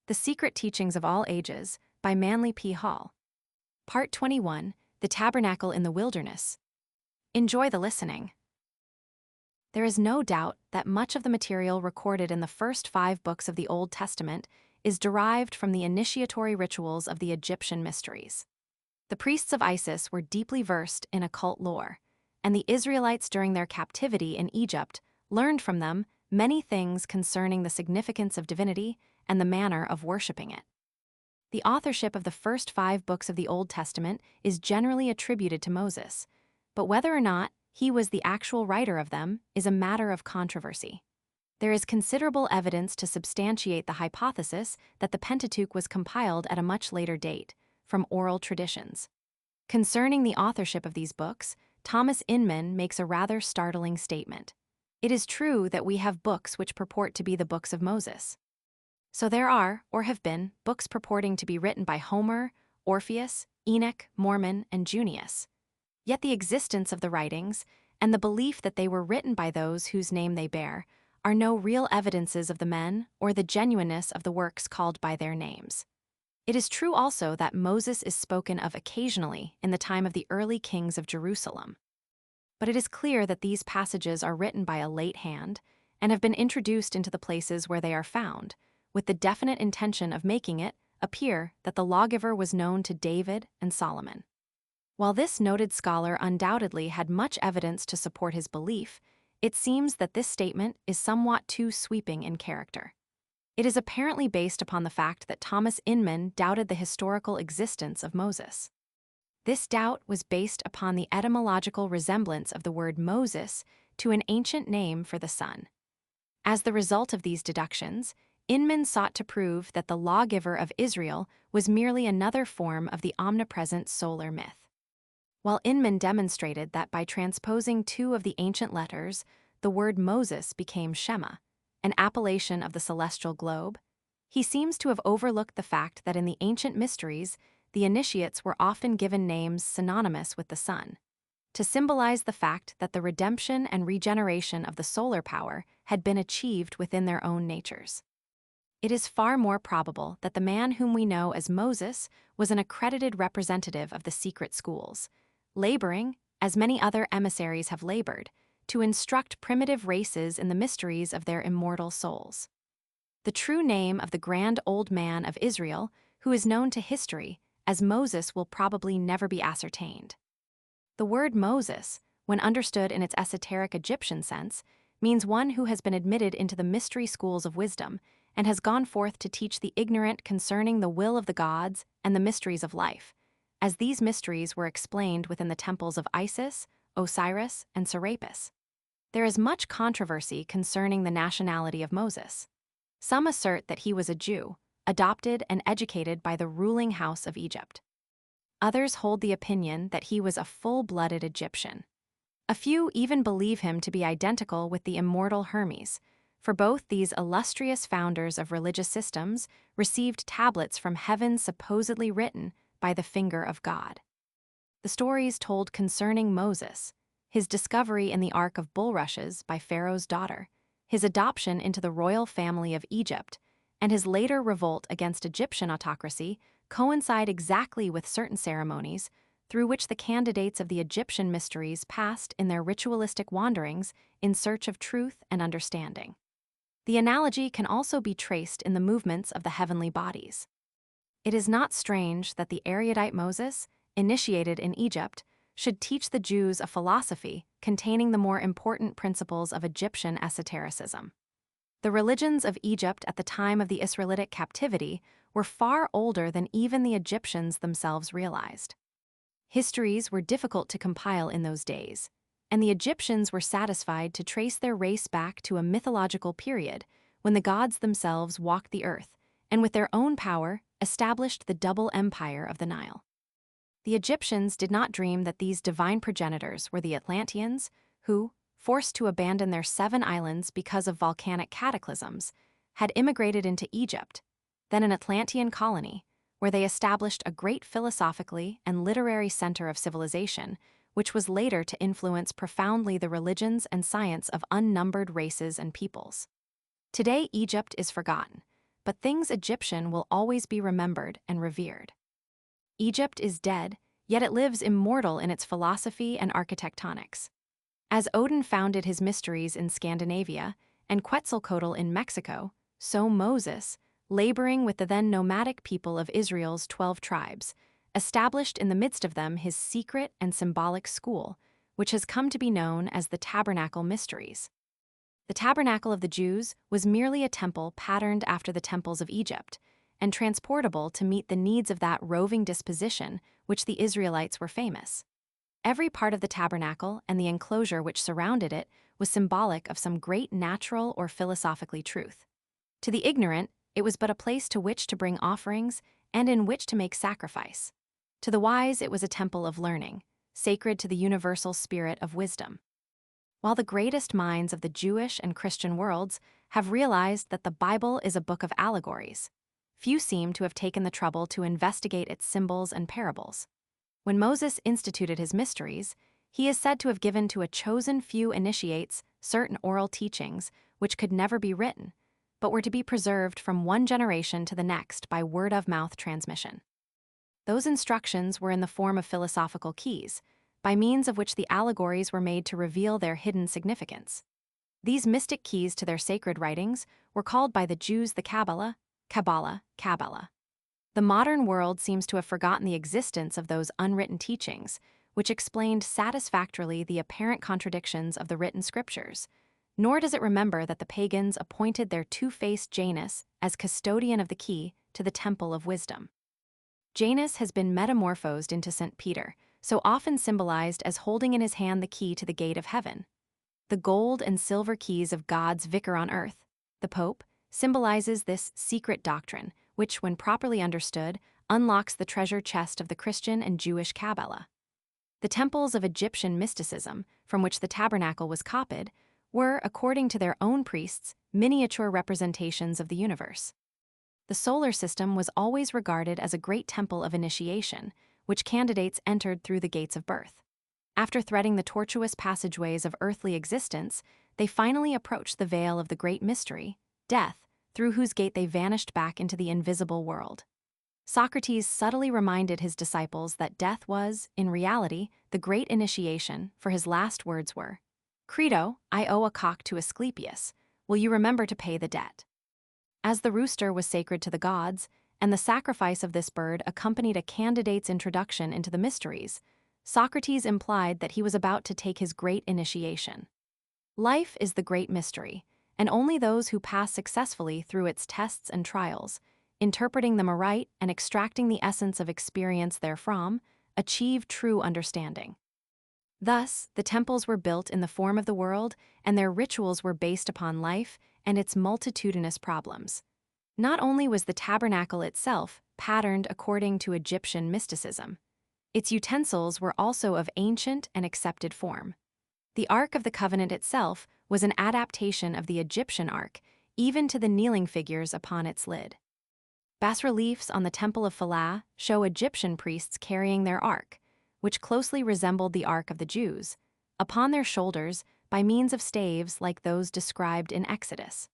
The Secret Teachings of All Ages by ManlyPHall. Part 21, The Tabernacle in the Wilderness. Enjoy the listening. There is no doubt that much of the material recorded in the first 5 books of the Old Testament is derived from the initiatory rituals of the Egyptian mysteries. The priests of Isis were deeply versed in occult lore, and the Israelites during their captivity in Egypt learned from them many things concerning the significance of divinity and the manner of worshipping it. The authorship of the first 5 books of the Old Testament is generally attributed to Moses, but whether or not he was the actual writer of them is a matter of controversy. There is considerable evidence to substantiate the hypothesis that the Pentateuch was compiled at a much later date, from oral traditions. Concerning the authorship of these books, Thomas Inman makes a rather startling statement. It is true that we have books which purport to be the books of Moses. So there are, or have been, books purporting to be written by Homer, Orpheus, Enoch, Mormon, and Junius. Yet the existence of the writings, and the belief that they were written by those whose name they bear, are no real evidences of the men or the genuineness of the works called by their names. It is true also that Moses is spoken of occasionally in the time of the early kings of Jerusalem. But it is clear that these passages are written by a late hand and have been introduced into the places where they are found, with the definite intention of making it appear that the lawgiver was known to David and Solomon. While this noted scholar undoubtedly had much evidence to support his belief, it seems that this statement is somewhat too sweeping in character. It is apparently based upon the fact that Thomas Inman doubted the historical existence of Moses. This doubt was based upon the etymological resemblance of the word Moses to an ancient name for the sun. As the result of these deductions, Inman sought to prove that the lawgiver of Israel was merely another form of the omnipresent solar myth. While Inman demonstrated that by transposing 2 of the ancient letters, the word Moses became Shema, an appellation of the celestial globe, he seems to have overlooked the fact that in the ancient mysteries, the initiates were often given names synonymous with the sun, to symbolize the fact that the redemption and regeneration of the solar power had been achieved within their own natures. It is far more probable that the man whom we know as Moses was an accredited representative of the secret schools, laboring, as many other emissaries have labored, to instruct primitive races in the mysteries of their immortal souls. The true name of the grand old man of Israel, who is known to history as Moses, will probably never be ascertained. The word Moses, when understood in its esoteric Egyptian sense, means one who has been admitted into the mystery schools of wisdom and has gone forth to teach the ignorant concerning the will of the gods and the mysteries of life, as these mysteries were explained within the temples of Isis, Osiris, and Serapis. There is much controversy concerning the nationality of Moses. Some assert that he was a Jew, adopted and educated by the ruling house of Egypt. Others hold the opinion that he was a full-blooded Egyptian. A few even believe him to be identical with the immortal Hermes, for both these illustrious founders of religious systems received tablets from heaven supposedly written by the finger of God. The stories told concerning Moses, his discovery in the Ark of Bulrushes by Pharaoh's daughter, his adoption into the royal family of Egypt, and his later revolt against Egyptian autocracy coincide exactly with certain ceremonies through which the candidates of the Egyptian mysteries passed in their ritualistic wanderings in search of truth and understanding. The analogy can also be traced in the movements of the heavenly bodies. It is not strange that the erudite Moses, initiated in Egypt, should teach the Jews a philosophy containing the more important principles of Egyptian esotericism. The religions of Egypt at the time of the Israelitic captivity were far older than even the Egyptians themselves realized. Histories were difficult to compile in those days, and the Egyptians were satisfied to trace their race back to a mythological period when the gods themselves walked the earth and with their own power established the double empire of the Nile. The Egyptians did not dream that these divine progenitors were the Atlanteans, who, forced to abandon their 7 islands because of volcanic cataclysms, had immigrated into Egypt, then an Atlantean colony, where they established a great philosophically and literary center of civilization, which was later to influence profoundly the religions and science of unnumbered races and peoples. Today, Egypt is forgotten, but things Egyptian will always be remembered and revered. Egypt is dead, yet it lives immortal in its philosophy and architectonics. As Odin founded his mysteries in Scandinavia and Quetzalcoatl in Mexico, so Moses, laboring with the then nomadic people of Israel's 12 tribes, established in the midst of them his secret and symbolic school, which has come to be known as the Tabernacle Mysteries. The Tabernacle of the Jews was merely a temple patterned after the temples of Egypt, and transportable to meet the needs of that roving disposition which the Israelites were famous. Every part of the tabernacle and the enclosure which surrounded it was symbolic of some great natural or philosophically truth. To the ignorant, it was but a place to which to bring offerings and in which to make sacrifice. To the wise, it was a temple of learning, sacred to the universal spirit of wisdom. While the greatest minds of the Jewish and Christian worlds have realized that the Bible is a book of allegories, few seem to have taken the trouble to investigate its symbols and parables. When Moses instituted his mysteries, he is said to have given to a chosen few initiates certain oral teachings which could never be written, but were to be preserved from one generation to the next by word-of-mouth transmission. Those instructions were in the form of philosophical keys, by means of which the allegories were made to reveal their hidden significance. These mystic keys to their sacred writings were called by the Jews the Kabbalah, Kabbalah. The modern world seems to have forgotten the existence of those unwritten teachings, which explained satisfactorily the apparent contradictions of the written scriptures, nor does it remember that the pagans appointed their two-faced Janus as custodian of the key to the temple of wisdom. Janus has been metamorphosed into St. Peter, so often symbolized as holding in his hand the key to the gate of heaven. The gold and silver keys of God's vicar on earth, the Pope, symbolizes this secret doctrine, which, when properly understood, unlocks the treasure chest of the Christian and Jewish Kabbalah. The temples of Egyptian mysticism, from which the tabernacle was copied, were, according to their own priests, miniature representations of the universe. The solar system was always regarded as a great temple of initiation, which candidates entered through the gates of birth. After threading the tortuous passageways of earthly existence, they finally approached the veil of the great mystery, death, through whose gate they vanished back into the invisible world. Socrates subtly reminded his disciples that death was, in reality, the great initiation, for his last words were, "Credo, I owe a cock to Asclepius. Will you remember to pay the debt?" As the rooster was sacred to the gods, and the sacrifice of this bird accompanied a candidate's introduction into the mysteries, Socrates implied that he was about to take his great initiation. Life is the great mystery, and only those who pass successfully through its tests and trials, interpreting them aright and extracting the essence of experience therefrom, achieve true understanding. Thus, the temples were built in the form of the world, and their rituals were based upon life and its multitudinous problems. Not only was the tabernacle itself patterned according to Egyptian mysticism, its utensils were also of ancient and accepted form. The Ark of the Covenant itself was an adaptation of the Egyptian Ark, even to the kneeling figures upon its lid. Bas-reliefs on the Temple of Philae show Egyptian priests carrying their ark, which closely resembled the Ark of the Jews, upon their shoulders by means of staves like those described in Exodus.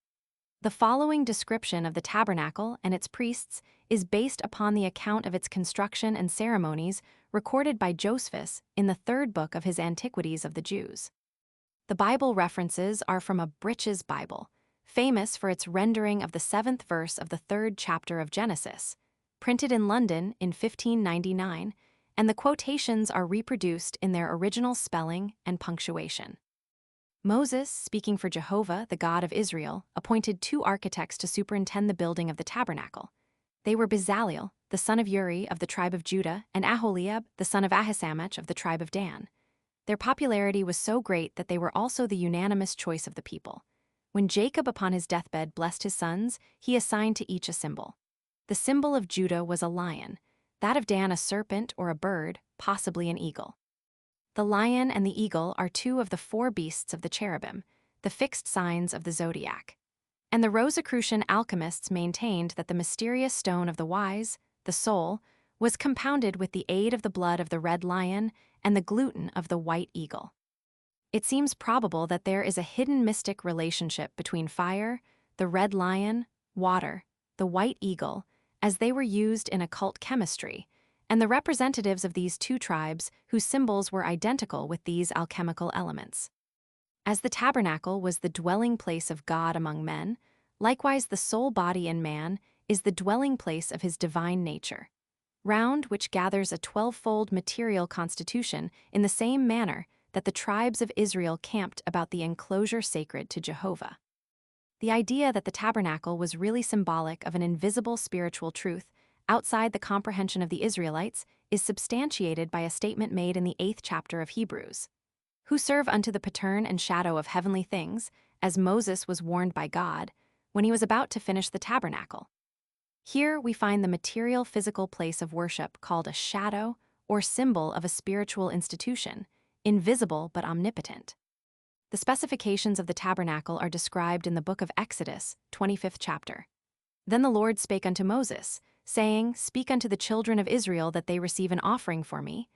The following description of the tabernacle and its priests is based upon the account of its construction and ceremonies recorded by Josephus in the 3rd book of his Antiquities of the Jews. The Bible references are from a Britches Bible, famous for its rendering of the 7th verse of the 3rd chapter of Genesis, printed in London in 1599, and the quotations are reproduced in their original spelling and punctuation. Moses, speaking for Jehovah, the God of Israel, appointed 2 architects to superintend the building of the tabernacle. They were Bezaleel, the son of Uri of the tribe of Judah, and Aholiab, the son of Ahisamach of the tribe of Dan. Their popularity was so great that they were also the unanimous choice of the people. When Jacob upon his deathbed blessed his sons, he assigned to each a symbol. The symbol of Judah was a lion, that of Dan a serpent or a bird, possibly an eagle. The lion and the eagle are 2 of the 4 beasts of the cherubim, the fixed signs of the zodiac. And the Rosicrucian alchemists maintained that the mysterious stone of the wise, the soul, was compounded with the aid of the blood of the red lion and the gluten of the white eagle. It seems probable that there is a hidden mystic relationship between fire, the red lion, water, the white eagle, as they were used in occult chemistry, and the representatives of these two tribes whose symbols were identical with these alchemical elements. As the tabernacle was the dwelling place of God among men, likewise the soul body in man is the dwelling place of his divine nature, round which gathers a 12-fold material constitution in the same manner that the tribes of Israel camped about the enclosure sacred to Jehovah. The idea that the tabernacle was really symbolic of an invisible spiritual truth outside the comprehension of the Israelites is substantiated by a statement made in the 8th chapter of Hebrews. Who serve unto the pattern and shadow of heavenly things, as Moses was warned by God when he was about to finish the tabernacle. Here we find the material physical place of worship called a shadow or symbol of a spiritual institution, invisible but omnipotent. The specifications of the tabernacle are described in the book of Exodus, 25th chapter. Then the Lord spake unto Moses, saying, Speak unto the children of Israel that they receive an offering for me.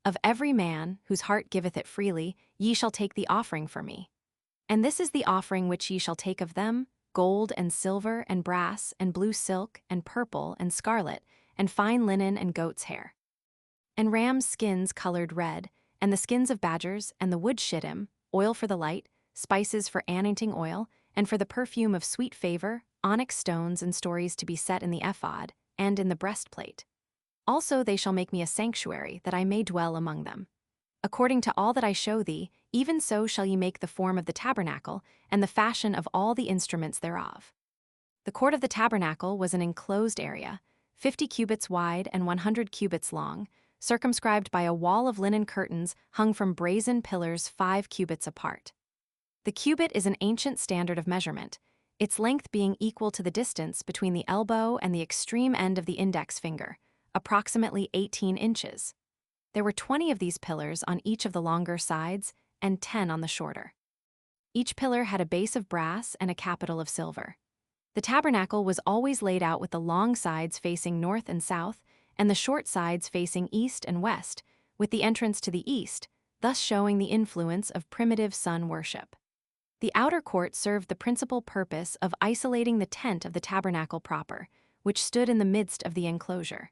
Of every man whose heart giveth it freely, ye shall take the offering for me. And this is the offering which ye shall take of them, gold and silver and brass and blue silk and purple and scarlet and fine linen and goat's hair. And rams' skins colored red, and the skins of badgers and the wood shittim, oil for the light, spices for anointing oil, and for the perfume of sweet favor, onyx stones and stories to be set in the ephod, and in the breastplate. Also they shall make me a sanctuary, that I may dwell among them. According to all that I show thee, even so shall ye make the form of the tabernacle, and the fashion of all the instruments thereof. The court of the tabernacle was an enclosed area, 50 cubits wide and 100 cubits long, circumscribed by a wall of linen curtains hung from brazen pillars 5 cubits apart. The cubit is an ancient standard of measurement, its length being equal to the distance between the elbow and the extreme end of the index finger, approximately 18 inches. There were 20 of these pillars on each of the longer sides and 10 on the shorter. Each pillar had a base of brass and a capital of silver. The tabernacle was always laid out with the long sides facing north and south and the short sides facing east and west, with the entrance to the east, thus showing the influence of primitive sun worship. The outer court served the principal purpose of isolating the tent of the tabernacle proper, which stood in the midst of the enclosure.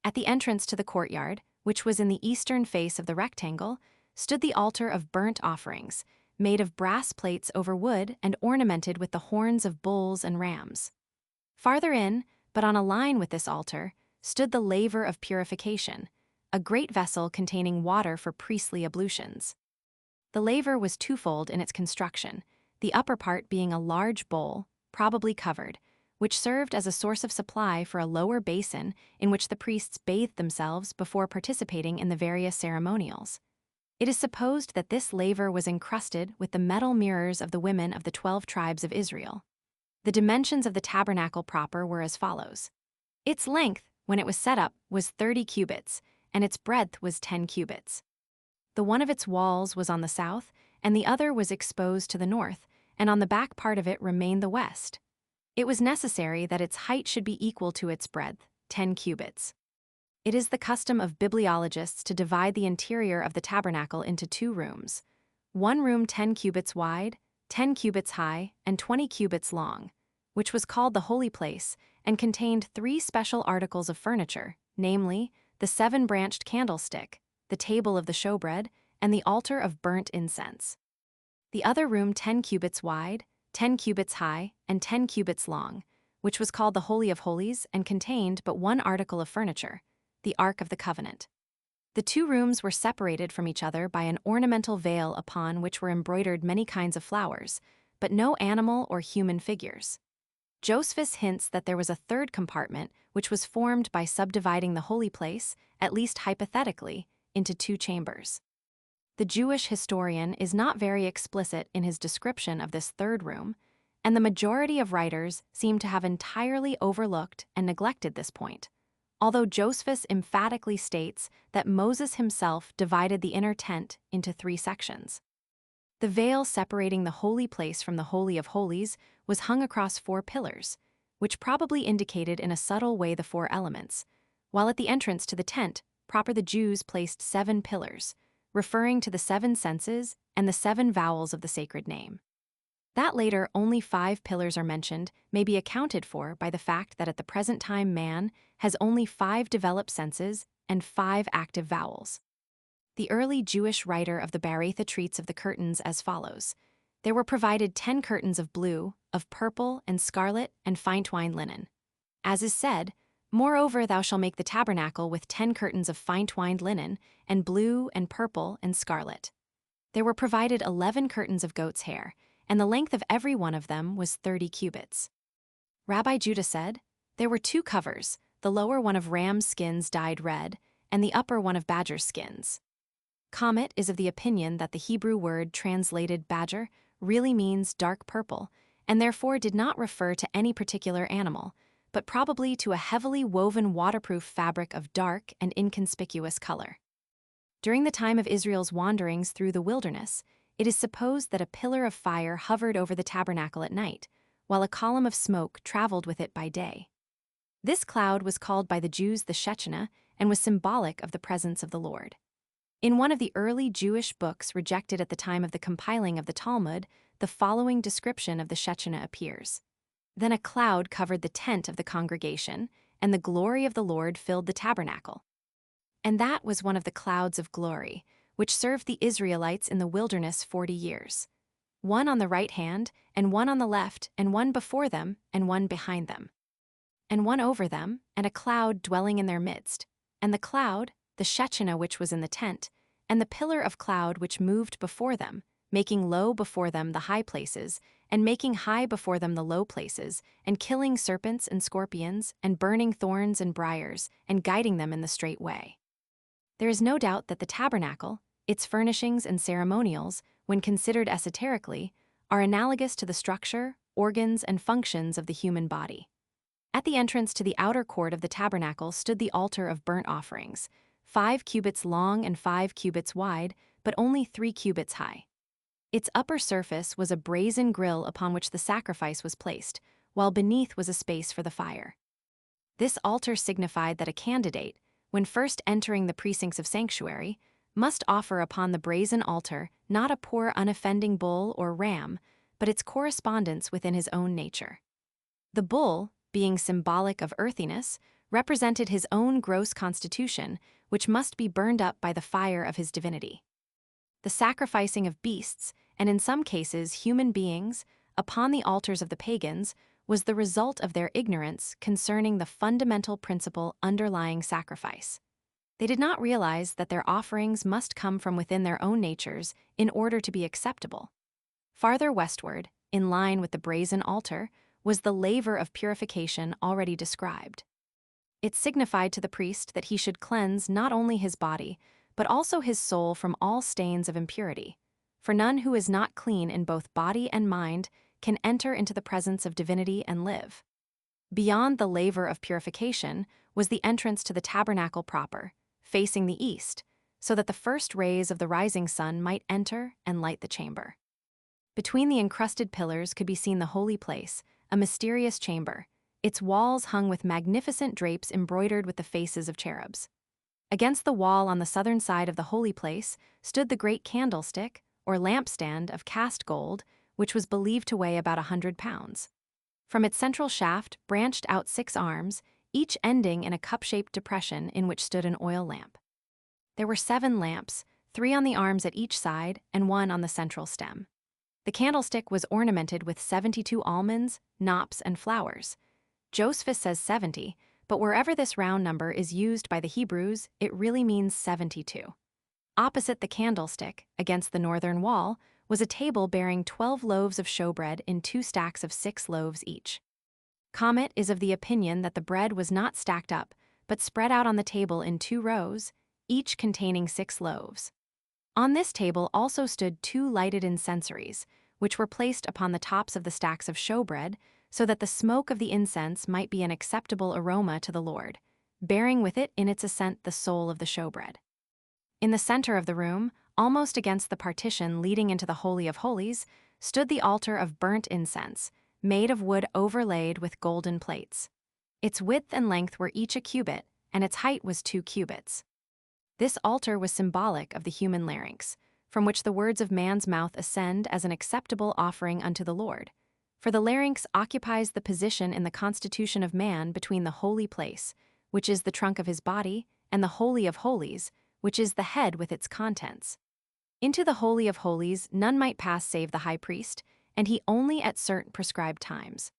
At the entrance to the courtyard, which was in the eastern face of the rectangle, stood the altar of burnt offerings, made of brass plates over wood and ornamented with the horns of bulls and rams. Farther in, but on a line with this altar, stood the laver of purification, a great vessel containing water for priestly ablutions. The laver was twofold in its construction, the upper part being a large bowl, probably covered, which served as a source of supply for a lower basin in which the priests bathed themselves before participating in the various ceremonials. It is supposed that this laver was encrusted with the metal mirrors of the women of the 12 tribes of Israel. The dimensions of the tabernacle proper were as follows. Its length, when it was set up, was 30 cubits, and its breadth was 10 cubits. The one of its walls was on the south, and the other was exposed to the north, and on the back part of it remained the west. It was necessary that its height should be equal to its breadth, 10 cubits. It is the custom of bibliologists to divide the interior of the tabernacle into 2 rooms, one room 10 cubits wide, 10 cubits high, and 20 cubits long, which was called the Holy Place and contained 3 special articles of furniture, namely, the 7-branched candlestick, the table of the showbread, and the altar of burnt incense. The other room 10 cubits wide, 10 cubits high, and 10 cubits long, which was called the Holy of Holies and contained but one article of furniture, the Ark of the Covenant. The 2 rooms were separated from each other by an ornamental veil upon which were embroidered many kinds of flowers, but no animal or human figures. Josephus hints that there was a 3rd compartment which was formed by subdividing the holy place, at least hypothetically, into 2 chambers. The Jewish historian is not very explicit in his description of this 3rd room, and the majority of writers seem to have entirely overlooked and neglected this point, although Josephus emphatically states that Moses himself divided the inner tent into 3 sections. The veil separating the holy place from the Holy of Holies was hung across 4 pillars, which probably indicated in a subtle way the 4 elements, while at the entrance to the tent, proper the Jews placed 7 pillars, referring to the 7 senses and the 7 vowels of the sacred name. That later only 5 pillars are mentioned may be accounted for by the fact that at the present time man has only 5 developed senses and 5 active vowels. The early Jewish writer of the Baratha treats of the curtains as follows. There were provided 10 curtains of blue, of purple, and scarlet, and fine-twined linen. As is said, moreover thou shalt make the tabernacle with 10 curtains of fine-twined linen, and blue, and purple, and scarlet. There were provided 11 curtains of goat's hair, and the length of every one of them was 30 cubits. Rabbi Judah said, there were 2 covers, the lower one of ram's skins dyed red, and the upper one of badger skins. Comet is of the opinion that the Hebrew word translated badger really means dark purple, and therefore did not refer to any particular animal, but probably to a heavily woven waterproof fabric of dark and inconspicuous color. During the time of Israel's wanderings through the wilderness, it is supposed that a pillar of fire hovered over the tabernacle at night, while a column of smoke traveled with it by day. This cloud was called by the Jews the Shekinah and was symbolic of the presence of the Lord. In one of the early Jewish books rejected at the time of the compiling of the Talmud, the following description of the Shekinah appears. Then a cloud covered the tent of the congregation, and the glory of the Lord filled the tabernacle. And that was one of the clouds of glory, which served the Israelites in the wilderness 40 years. One on the right hand, and one on the left, and one before them, and one behind them. And one over them, and a cloud dwelling in their midst. And the cloud, the Shekinah which was in the tent, and the pillar of cloud which moved before them, making low before them the high places, and making high before them the low places, and killing serpents and scorpions, and burning thorns and briars, and guiding them in the straight way. There is no doubt that the tabernacle, its furnishings and ceremonials, when considered esoterically, are analogous to the structure, organs, and functions of the human body. At the entrance to the outer court of the tabernacle stood the altar of burnt offerings, 5 cubits long and 5 cubits wide, but only 3 cubits high. Its upper surface was a brazen grill upon which the sacrifice was placed, while beneath was a space for the fire. This altar signified that a candidate, when first entering the precincts of sanctuary, must offer upon the brazen altar not a poor unoffending bull or ram, but its correspondence within his own nature. The bull, being symbolic of earthiness, represented his own gross constitution, which must be burned up by the fire of his divinity. The sacrificing of beasts, and in some cases human beings, upon the altars of the pagans was the result of their ignorance concerning the fundamental principle underlying sacrifice. They did not realize that their offerings must come from within their own natures in order to be acceptable. Farther westward, in line with the brazen altar, was the laver of purification already described. It signified to the priest that he should cleanse not only his body, but also his soul from all stains of impurity. For none who is not clean in both body and mind can enter into the presence of divinity and live. Beyond the laver of purification was the entrance to the tabernacle proper, facing the east, so that the first rays of the rising sun might enter and light the chamber. Between the encrusted pillars could be seen the holy place, a mysterious chamber, its walls hung with magnificent drapes embroidered with the faces of cherubs. Against the wall on the southern side of the holy place stood the great candlestick, or lampstand of cast gold, which was believed to weigh about 100 pounds. From its central shaft branched out 6 arms, each ending in a cup-shaped depression in which stood an oil lamp. There were 7 lamps, 3 on the arms at each side and 1 on the central stem. The candlestick was ornamented with 72 almonds, knops, and flowers. Josephus says 70, but wherever this round number is used by the Hebrews, it really means 72. Opposite the candlestick, against the northern wall, was a table bearing 12 loaves of showbread in 2 stacks of 6 loaves each. Comet is of the opinion that the bread was not stacked up, but spread out on the table in 2 rows, each containing 6 loaves. On this table also stood 2 lighted incensaries, which were placed upon the tops of the stacks of showbread, so that the smoke of the incense might be an acceptable aroma to the Lord, bearing with it in its ascent the soul of the showbread. In the center of the room, almost against the partition leading into the Holy of Holies, stood the altar of burnt incense, made of wood overlaid with golden plates. Its width and length were each a cubit, and its height was 2 cubits. This altar was symbolic of the human larynx, from which the words of man's mouth ascend as an acceptable offering unto the Lord. For the larynx occupies the position in the constitution of man between the holy place, which is the trunk of his body, and the Holy of Holies, which is the head with its contents. Into the Holy of Holies none might pass save the high priest, and he only at certain prescribed times.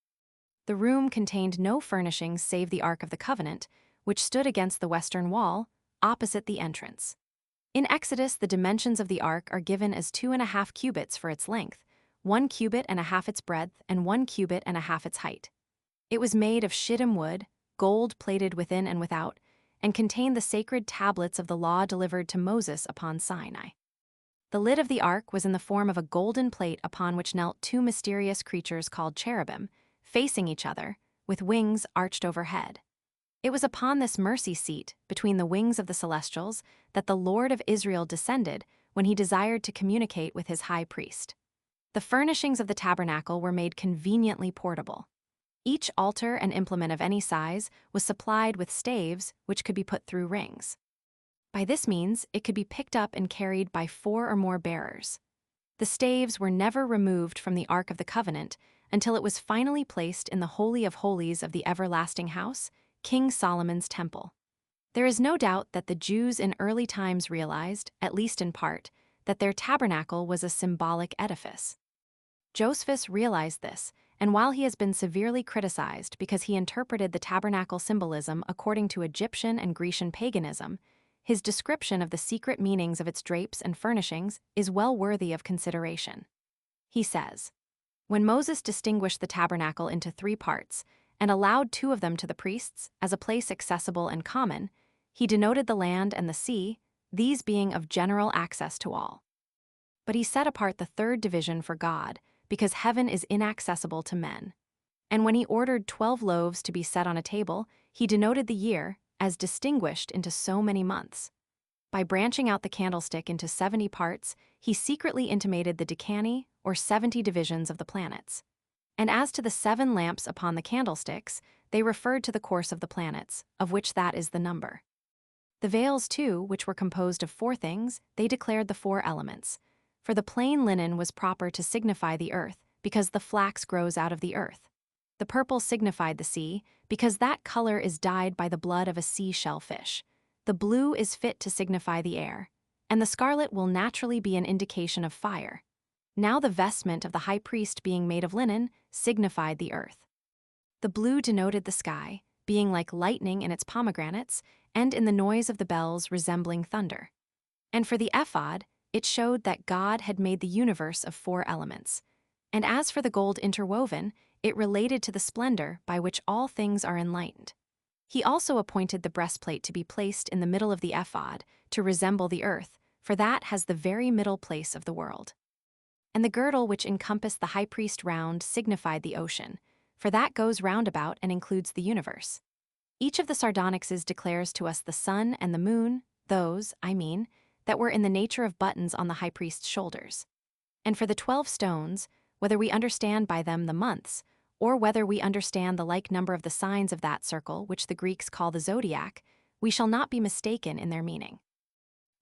The room contained no furnishings save the Ark of the Covenant, which stood against the western wall, opposite the entrance. In Exodus, the dimensions of the ark are given as 2.5 cubits for its length, 1 cubit and a half its breadth, and 1 cubit and a half its height. It was made of shittim wood, gold plated within and without, and contained the sacred tablets of the law delivered to Moses upon Sinai. The lid of the ark was in the form of a golden plate upon which knelt 2 mysterious creatures called cherubim, facing each other, with wings arched overhead. It was upon this mercy seat, between the wings of the celestials, that the Lord of Israel descended when he desired to communicate with his high priest. The furnishings of the tabernacle were made conveniently portable. Each altar and implement of any size was supplied with staves which could be put through rings. By this means, it could be picked up and carried by 4 or more bearers. The staves were never removed from the Ark of the Covenant until it was finally placed in the Holy of Holies of the everlasting house, King Solomon's temple. There is no doubt that the Jews in early times realized, at least in part, that their tabernacle was a symbolic edifice. Josephus realized this, and while he has been severely criticized because he interpreted the tabernacle symbolism according to Egyptian and Grecian paganism, his description of the secret meanings of its drapes and furnishings is well worthy of consideration. He says, "When Moses distinguished the tabernacle into 3 parts, and allowed 2 of them to the priests as a place accessible and common, he denoted the land and the sea, these being of general access to all. But he set apart the 3rd division for God, because heaven is inaccessible to men. And when he ordered 12 loaves to be set on a table, he denoted the year, as distinguished into so many months. By branching out the candlestick into 70 parts, he secretly intimated the decani, or 70 divisions of the planets. And as to the 7 lamps upon the candlesticks, they referred to the course of the planets, of which that is the number. The veils, too, which were composed of 4 things, they declared the 4 elements. For the plain linen was proper to signify the earth, because the flax grows out of the earth. The purple signified the sea, because that color is dyed by the blood of a sea-shell fish. The blue is fit to signify the air, and the scarlet will naturally be an indication of fire. Now the vestment of the high priest being made of linen signified the earth. The blue denoted the sky, being like lightning in its pomegranates, and in the noise of the bells resembling thunder. And for the ephod, it showed that God had made the universe of 4 elements. And as for the gold interwoven, it related to the splendor by which all things are enlightened. He also appointed the breastplate to be placed in the middle of the ephod, to resemble the earth, for that has the very middle place of the world. And the girdle which encompassed the high priest round signified the ocean, for that goes round about and includes the universe. Each of the sardonyxes declares to us the sun and the moon, those, that were in the nature of buttons on the high priest's shoulders. And for the 12 stones, whether we understand by them the months, or whether we understand the like number of the signs of that circle which the Greeks call the zodiac, we shall not be mistaken in their meaning.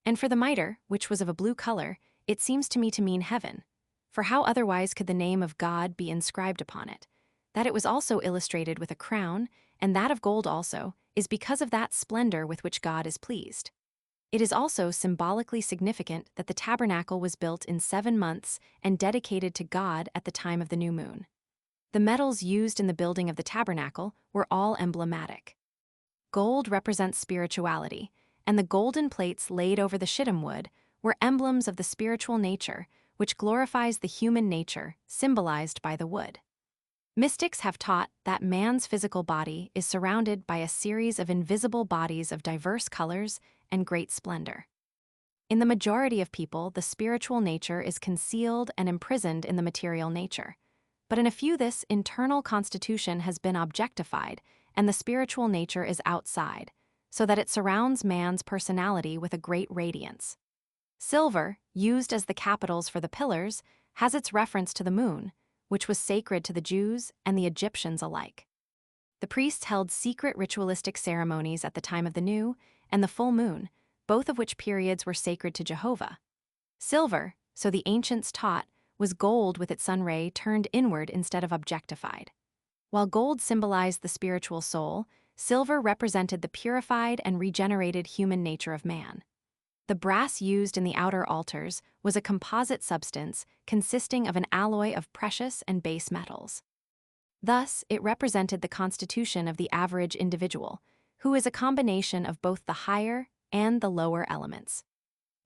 And for the mitre, which was of a blue color, it seems to me to mean heaven. For how otherwise could the name of God be inscribed upon it? That it was also illustrated with a crown, and that of gold also, is because of that splendor with which God is pleased. It is also symbolically significant that the tabernacle was built in 7 months and dedicated to God at the time of the new moon. The metals used in the building of the tabernacle were all emblematic. Gold represents spirituality, and the golden plates laid over the shittim wood were emblems of the spiritual nature, which glorifies the human nature, symbolized by the wood. Mystics have taught that man's physical body is surrounded by a series of invisible bodies of diverse colors and great splendor. In the majority of people, the spiritual nature is concealed and imprisoned in the material nature. But in a few, this internal constitution has been objectified, and the spiritual nature is outside, so that it surrounds man's personality with a great radiance. Silver, used as the capitals for the pillars, has its reference to the moon, which was sacred to the Jews and the Egyptians alike. The priests held secret ritualistic ceremonies at the time of the new and the full moon, both of which periods were sacred to Jehovah. Silver, so the ancients taught, was gold with its sun ray turned inward instead of objectified. While gold symbolized the spiritual soul, silver represented the purified and regenerated human nature of man. The brass used in the outer altars was a composite substance consisting of an alloy of precious and base metals. Thus, it represented the constitution of the average individual, who is a combination of both the higher and the lower elements.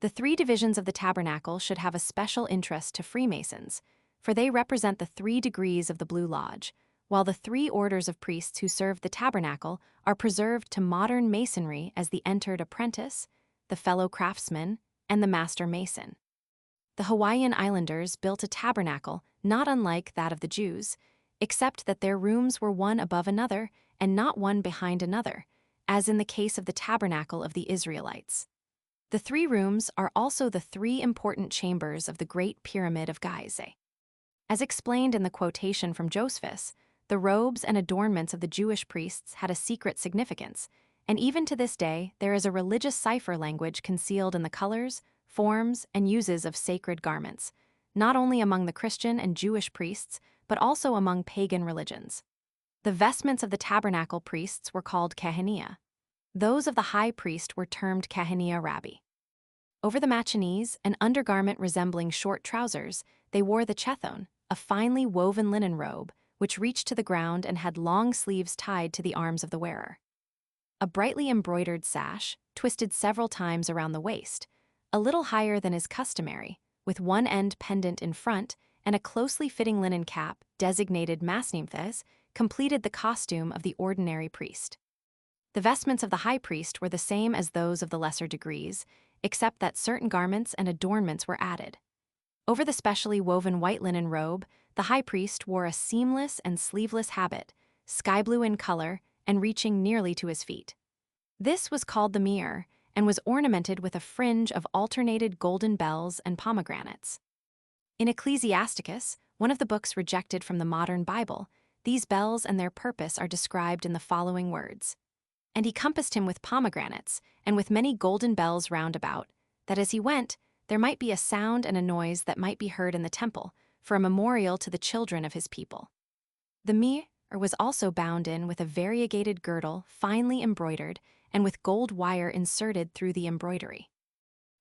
The three divisions of the tabernacle should have a special interest to Freemasons, for they represent the 3 degrees of the Blue Lodge, while the 3 orders of priests who served the tabernacle are preserved to modern Masonry as the entered apprentice, the fellow craftsman, and the master mason. The Hawaiian Islanders built a tabernacle not unlike that of the Jews, except that their rooms were one above another and not one behind another, as in the case of the tabernacle of the Israelites. The 3 rooms are also the 3 important chambers of the Great Pyramid of Gizeh. As explained in the quotation from Josephus, the robes and adornments of the Jewish priests had a secret significance, and even to this day there is a religious cipher language concealed in the colors, forms, and uses of sacred garments, not only among the Christian and Jewish priests, but also among pagan religions. The vestments of the tabernacle priests were called kahenia. Those of the high priest were termed kahenia rabbi. Over the machinees, an undergarment resembling short trousers, they wore the chethon, a finely woven linen robe, which reached to the ground and had long sleeves tied to the arms of the wearer. A brightly embroidered sash, twisted several times around the waist, a little higher than is customary, with one end pendant in front, and a closely fitting linen cap, designated masnymphes, completed the costume of the ordinary priest. The vestments of the high priest were the same as those of the lesser degrees, except that certain garments and adornments were added. Over the specially woven white linen robe, the high priest wore a seamless and sleeveless habit, sky blue in color and reaching nearly to his feet. This was called the mir, and was ornamented with a fringe of alternated golden bells and pomegranates. In Ecclesiasticus, one of the books rejected from the modern Bible, these bells and their purpose are described in the following words. And he compassed him with pomegranates, and with many golden bells round about, that as he went, there might be a sound and a noise that might be heard in the temple, for a memorial to the children of his people. The mir was also bound in with a variegated girdle, finely embroidered, and with gold wire inserted through the embroidery.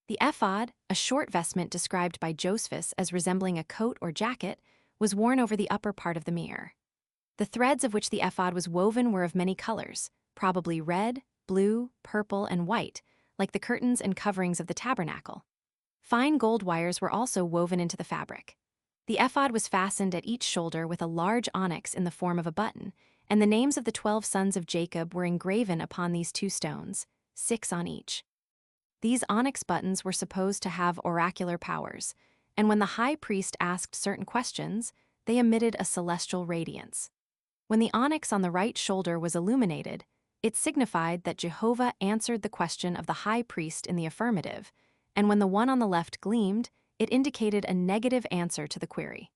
The ephod, a short vestment described by Josephus as resembling a coat or jacket, was worn over the upper part of the mir. The threads of which the ephod was woven were of many colors, probably red, blue, purple, and white, like the curtains and coverings of the tabernacle. Fine gold wires were also woven into the fabric. The ephod was fastened at each shoulder with a large onyx in the form of a button, and the names of the 12 sons of Jacob were engraven upon these 2 stones, 6 on each. These onyx buttons were supposed to have oracular powers, and when the high priest asked certain questions, they emitted a celestial radiance. When the onyx on the right shoulder was illuminated, it signified that Jehovah answered the question of the high priest in the affirmative, and when the one on the left gleamed, it indicated a negative answer to the query.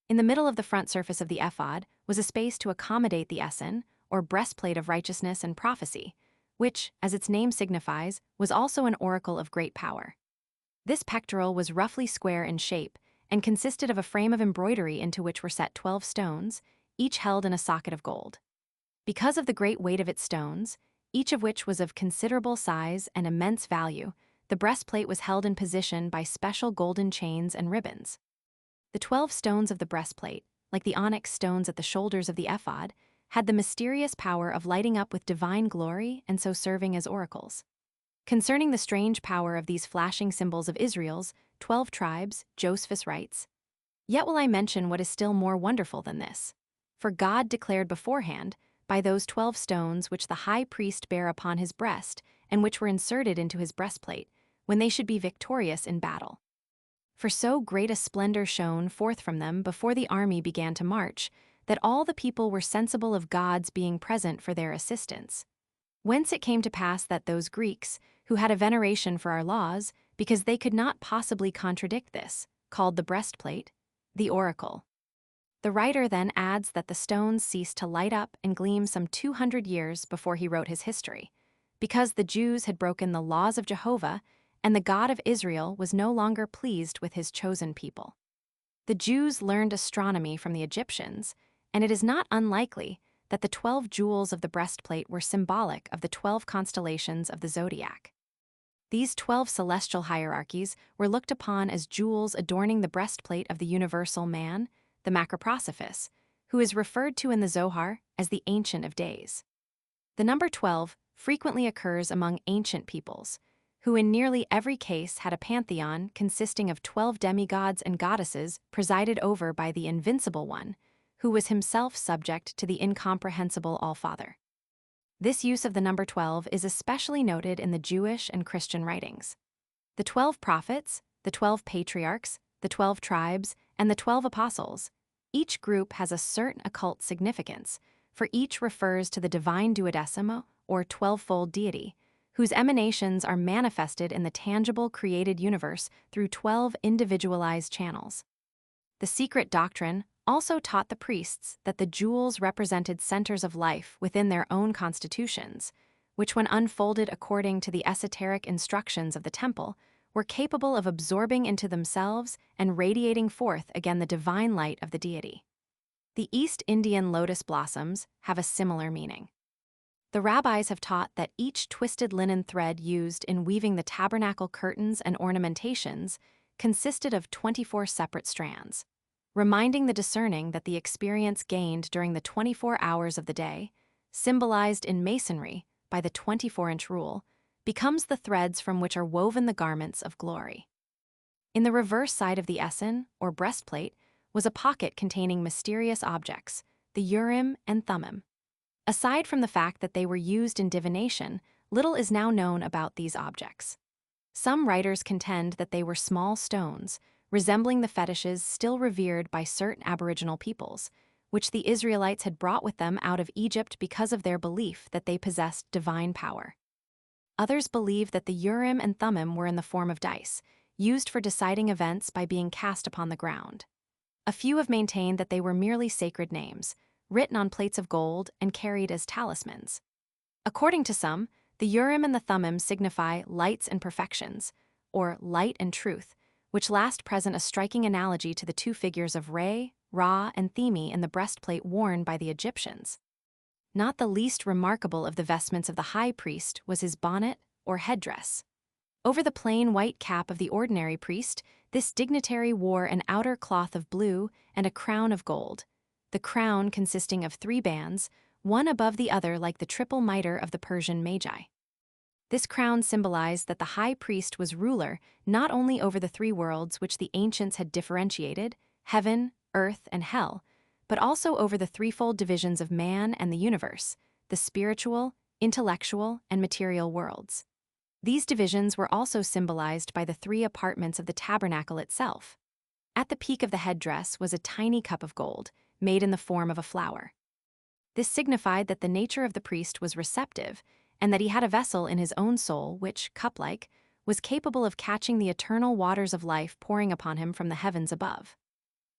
In the middle of the front surface of the ephod was a space to accommodate the eson, or breastplate of righteousness and prophecy, which, as its name signifies, was also an oracle of great power. This pectoral was roughly square in shape and consisted of a frame of embroidery into which were set 12 stones, each held in a socket of gold. Because of the great weight of its stones, each of which was of considerable size and immense value, the breastplate was held in position by special golden chains and ribbons. The 12 stones of the breastplate, like the onyx stones at the shoulders of the ephod, had the mysterious power of lighting up with divine glory and so serving as oracles. Concerning the strange power of these flashing symbols of Israel's 12 tribes, Josephus writes, "Yet will I mention what is still more wonderful than this. For God declared beforehand, by those 12 stones which the high priest bare upon his breast, and which were inserted into his breastplate, when they should be victorious in battle. For so great a splendor shone forth from them before the army began to march, that all the people were sensible of God's being present for their assistance. Whence it came to pass that those Greeks, who had a veneration for our laws, because they could not possibly contradict this, called the breastplate the oracle." The writer then adds that the stones ceased to light up and gleam some 200 years before he wrote his history, because the Jews had broken the laws of Jehovah and the God of Israel was no longer pleased with his chosen people. The Jews learned astronomy from the Egyptians, and it is not unlikely that the 12 jewels of the breastplate were symbolic of the 12 constellations of the zodiac. These 12 celestial hierarchies were looked upon as jewels adorning the breastplate of the universal man, the macroprosophis, who is referred to in the Zohar as the Ancient of Days. The number 12 frequently occurs among ancient peoples, who in nearly every case had a pantheon consisting of 12 demigods and goddesses presided over by the Invincible One, who was himself subject to the incomprehensible All-Father. This use of the number 12 is especially noted in the Jewish and Christian writings. The 12 prophets, the 12 patriarchs, the 12 tribes, and the 12 apostles, each group has a certain occult significance, for each refers to the divine duodecimo, or 12-fold deity, whose emanations are manifested in the tangible created universe through 12 individualized channels. The secret doctrine also taught the priests that the jewels represented centers of life within their own constitutions, which when unfolded according to the esoteric instructions of the temple, were capable of absorbing into themselves and radiating forth again the divine light of the deity. The East Indian lotus blossoms have a similar meaning. The rabbis have taught that each twisted linen thread used in weaving the tabernacle curtains and ornamentations consisted of 24 separate strands, reminding the discerning that the experience gained during the 24 hours of the day, symbolized in Masonry by the 24-inch rule, becomes the threads from which are woven the garments of glory. In the reverse side of the eson, or breastplate, was a pocket containing mysterious objects, the Urim and Thummim. Aside from the fact that they were used in divination, little is now known about these objects. Some writers contend that they were small stones, resembling the fetishes still revered by certain Aboriginal peoples, which the Israelites had brought with them out of Egypt because of their belief that they possessed divine power. Others believe that the Urim and Thummim were in the form of dice, used for deciding events by being cast upon the ground. A few have maintained that they were merely sacred names, written on plates of gold and carried as talismans. According to some, the Urim and the Thummim signify lights and perfections, or light and truth, which last present a striking analogy to the two figures of Re, Ra, and Themi in the breastplate worn by the Egyptians. Not the least remarkable of the vestments of the high priest was his bonnet, or headdress. Over the plain white cap of the ordinary priest, this dignitary wore an outer cloth of blue and a crown of gold, the crown consisting of 3 bands, one above the other like the triple mitre of the Persian magi. This crown symbolized that the high priest was ruler not only over the 3 worlds which the ancients had differentiated, heaven, earth, and hell, but also over the threefold divisions of man and the universe, the spiritual, intellectual, and material worlds. These divisions were also symbolized by the 3 apartments of the tabernacle itself. At the peak of the headdress was a tiny cup of gold, made in the form of a flower. This signified that the nature of the priest was receptive, and that he had a vessel in his own soul which, cup-like, was capable of catching the eternal waters of life pouring upon him from the heavens above.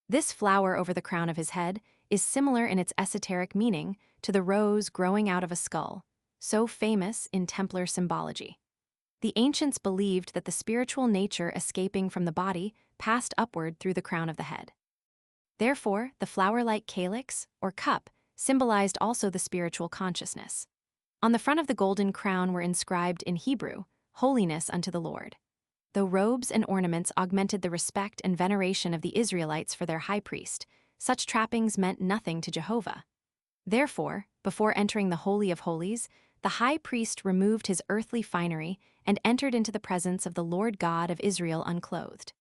This flower over the crown of his head is similar in its esoteric meaning to the rose growing out of a skull, so famous in Templar symbology. The ancients believed that the spiritual nature escaping from the body passed upward through the crown of the head. Therefore, the flower-like calyx, or cup, symbolized also the spiritual consciousness. On the front of the golden crown were inscribed in Hebrew, "Holiness unto the Lord." Though robes and ornaments augmented the respect and veneration of the Israelites for their high priest, such trappings meant nothing to Jehovah. Therefore, before entering the Holy of Holies, the high priest removed his earthly finery and entered into the presence of the Lord God of Israel unclothed.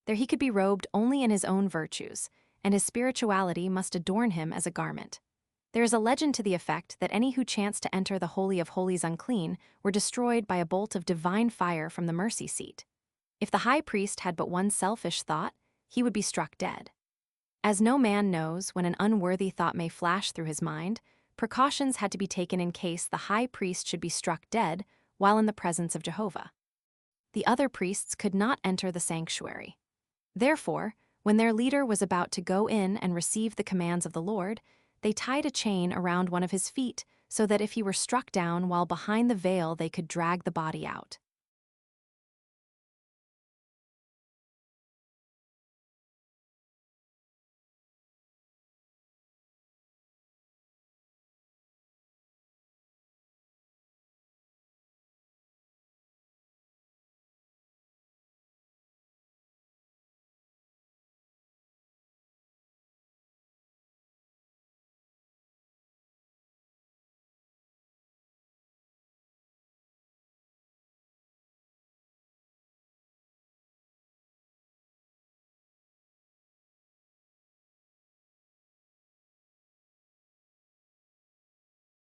There he could be robed only in his own virtues, and his spirituality must adorn him as a garment. There is a legend to the effect that any who chanced to enter the Holy of Holies unclean were destroyed by a bolt of divine fire from the mercy seat. If the high priest had but one selfish thought, he would be struck dead. As no man knows when an unworthy thought may flash through his mind, precautions had to be taken in case the high priest should be struck dead while in the presence of Jehovah. The other priests could not enter the sanctuary. Therefore, when their leader was about to go in and receive the commands of the Lord, they tied a chain around one of his feet so that if he were struck down while behind the veil they could drag the body out.